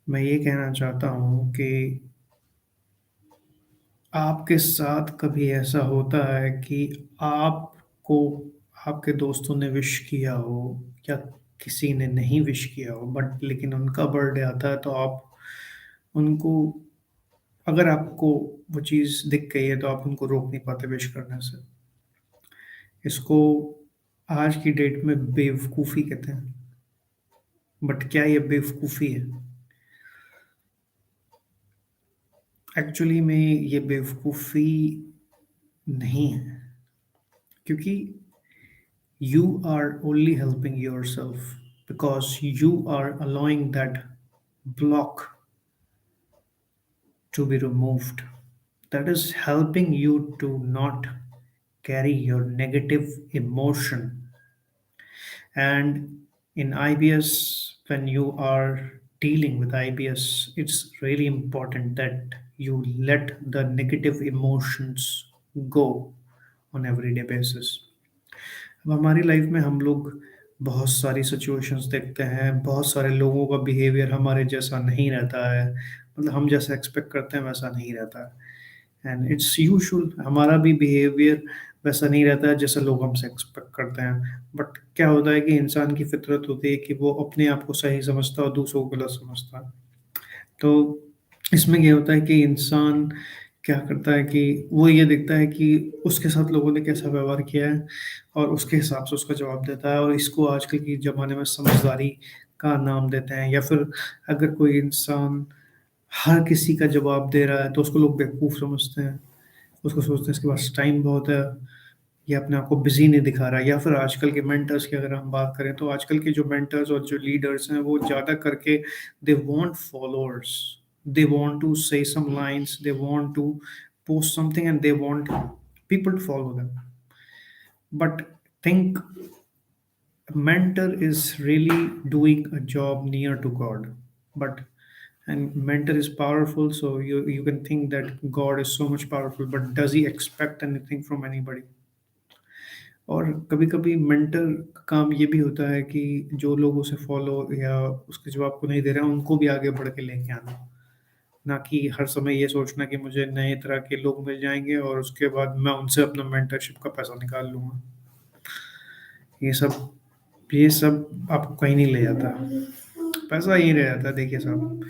मैं ये कहना चाहता हूँ कि आपके साथ कभी ऐसा होता है कि आपको आपके दोस्तों ने विश किया हो या किसी ने नहीं विश किया हो बट लेकिन उनका बर्थडे आता है तो आप उनको अगर आपको वो चीज़ दिख गई है तो आप उनको रोक नहीं पाते विश करने से। इसको आज की डेट में बेवकूफ़ी कहते हैं। बट क्या ये बेवकूफ़ी है? एक्चुअली में ये बेवकूफ़ी नहीं है, क्योंकि you are only helping yourself because you are allowing that block to be removed. That is helping you to not carry your negative emotion. And in IBS, when you are dealing with IBS, it's really important that you let the negative emotions go on everyday basis. अब हमारी life में हम लोग बहुत सारी situations देखते हैं, बहुत सारे लोगों का बिहेवियर हमारे जैसा नहीं रहता है, मतलब हम जैसा एक्सपेक्ट करते हैं वैसा नहीं रहता है। एंड इट्स यूजुअल हमारा भी बिहेवियर वैसा नहीं रहता है जैसा लोग हमसे एक्सपेक्ट करते हैं। बट क्या होता है कि इंसान की फितरत होती है कि वो अपने आप को सही समझता है और दूसरों को गलत समझता है। तो इसमें ये होता है कि इंसान क्या करता है कि वो ये देखता है कि उसके साथ लोगों ने कैसा व्यवहार किया है और उसके हिसाब से उसका जवाब देता है, और इसको आजकल के ज़माने में समझदारी का नाम देते हैं। या फिर अगर कोई इंसान हर किसी का जवाब दे रहा है तो उसको लोग बेवकूफ़ समझते हैं। उसको सोचते हैं इसके पास टाइम बहुत है, ये अपने आप को बिज़ी नहीं दिखा रहा है। या फिर आजकल के मेंटर्स की अगर हम बात करें तो आजकल के जो मेंटर्स और जो लीडर्स हैं वो ज़्यादा करके they want followers, they want to say some lines, they want to post something and they want people to follow them. But think mentor is really doing a job near to God. But and mentor is powerful, so you can think that God is so much powerful, but does he expect anything from anybody? और कभी-कभी mentor का काम ये भी होता है कि जो लोग उसे फॉलो या उसके जवाब को नहीं दे रहे हैं, उनको भी आगे बढ़ के लेके आना। ना कि हर समय ये सोचना कि मुझे नए तरह के लोग मिल जाएँगे और उसके बाद मैं उनसे अपना मेंटरशिप का पैसा निकाल लूँगा। ये सब आपको कहीं नहीं ले जाता। पैसा यहीं रह जाता है। देखिए साहब,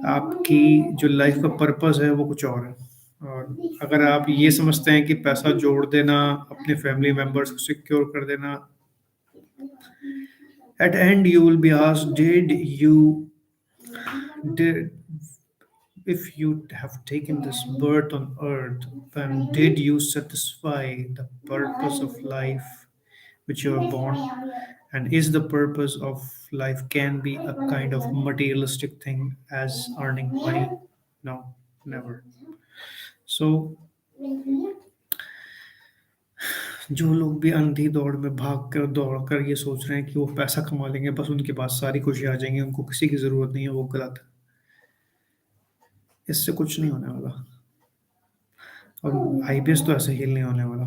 आपकी जो लाइफ़ का पर्पस है वो कुछ और है। और अगर आप ये समझते हैं कि पैसा जोड़ देना, अपने फैमिली मेंबर्स को सिक्योर कर देना, at end you will be asked did if you have taken this birth on earth, then did you satisfy the purpose of life which you are born? And is the purpose of life can be a kind of materialistic thing as earning money? No, never. So जो लोग भी अंधी दौड़ में भाग कर दौड़ कर ये सोच रहे हैं कि वो पैसा कमा लेंगे, बस उनके पास सारी खुशी आ जाएंगी, उनको किसी की जरूरत नहीं है, वो गलत है। इससे कुछ नहीं होने वाला। और आईबीएस तो ऐसे ही नहीं होने वाला।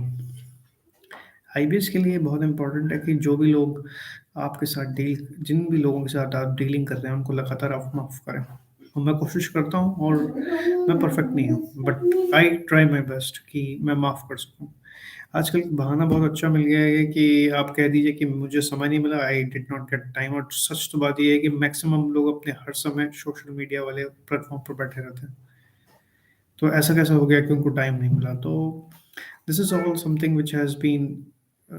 आईबीएस के लिए बहुत इंपॉर्टेंट है कि जो भी लोग आपके साथ डील जिन भी लोगों के साथ आप डीलिंग कर रहे हैं उनको लगातार आप माफ़ करें। और मैं कोशिश करता हूँ, और मैं परफेक्ट नहीं हूँ, but I try my best कि मैं माफ़ कर सकूँ। आजकल बहाना बहुत अच्छा मिल गया है कि आप कह दीजिए कि मुझे समय नहीं मिला, I did not get time. और सच तो बात ये है कि मैक्सिमम लोग अपने हर समय सोशल मीडिया वाले प्लेटफॉर्म पर बैठे रहते हैं। तो ऐसा कैसा हो गया कि उनको टाइम नहीं मिला? तो this is all something which has been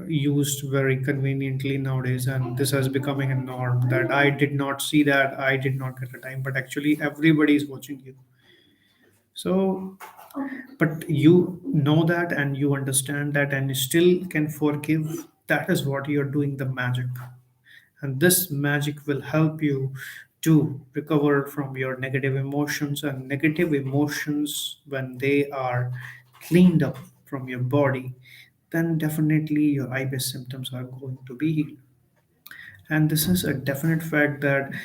used very conveniently nowadays, and this has becoming a norm that I did not see that, I did not get the time, but actually everybody is watching you. So but you know that and you understand that and you still can forgive. That is what you're doing the magic, and this magic will help you to recover from your negative emotions. And negative emotions, when they are cleaned up from your body, then definitely your IBS symptoms are going to be healed. And this is a definite fact that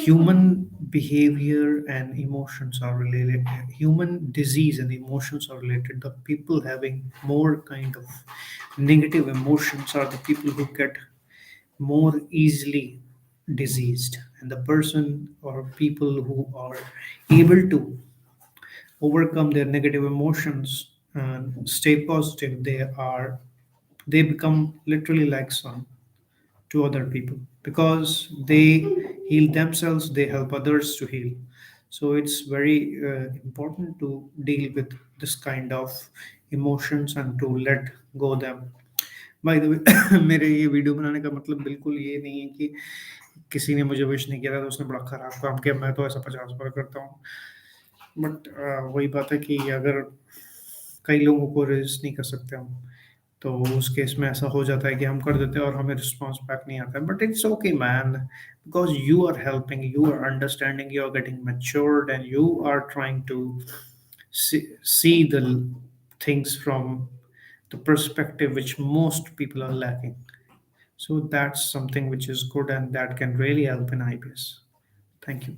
human behavior and emotions are related. Human disease and emotions are related. The people having more kind of negative emotions are the people who get more easily. diseased, and the person or people who are able to overcome their negative emotions and stay positive, they become literally like sun to other people, because they heal themselves, they help others to heal. So it's very important to deal with this kind of emotions and to let go them. By the way मेरे ये video बनाने का मतलब बिल्कुल ये नहीं है कि किसी ने मुझे विश नहीं किया था तो उसने बड़ा खराब काम किया, मैं तो ऐसा 50 बार करता हूँ। बट वही बात है कि अगर कई लोगों को रेजिस्ट नहीं कर सकते हम, तो उस केस में ऐसा हो जाता है कि हम कर देते हैं और हमें रिस्पॉन्स बैक नहीं आता है, but it's okay man, because you are helping, you are understanding, you are getting matured and you are trying to see the things from the perspective which most people are lacking. So that's something which is good and that can really help in IBS. Thank you.